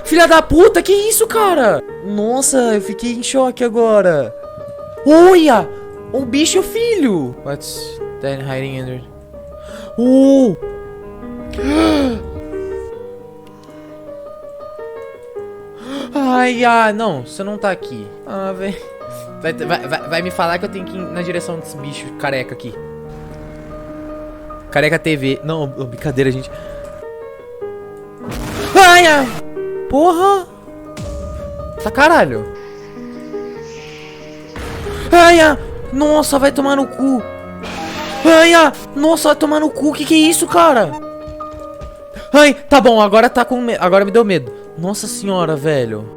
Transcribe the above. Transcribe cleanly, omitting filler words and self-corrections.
Filha da puta, que isso, cara? Nossa, eu fiquei em choque agora. Olha! O bicho, filho! What's that hiding under? Ai, não, você não tá aqui. Ah, velho. Vai me falar que eu tenho que ir na direção desse bicho careca aqui. Careca TV. Não, brincadeira, gente. Ai, porra! Tá caralho. Ai, nossa, vai tomar no cu. Ai, nossa, vai tomar no cu. Que é isso, cara? Ai, tá bom, agora tá com medo. Agora me deu medo. Nossa senhora, velho.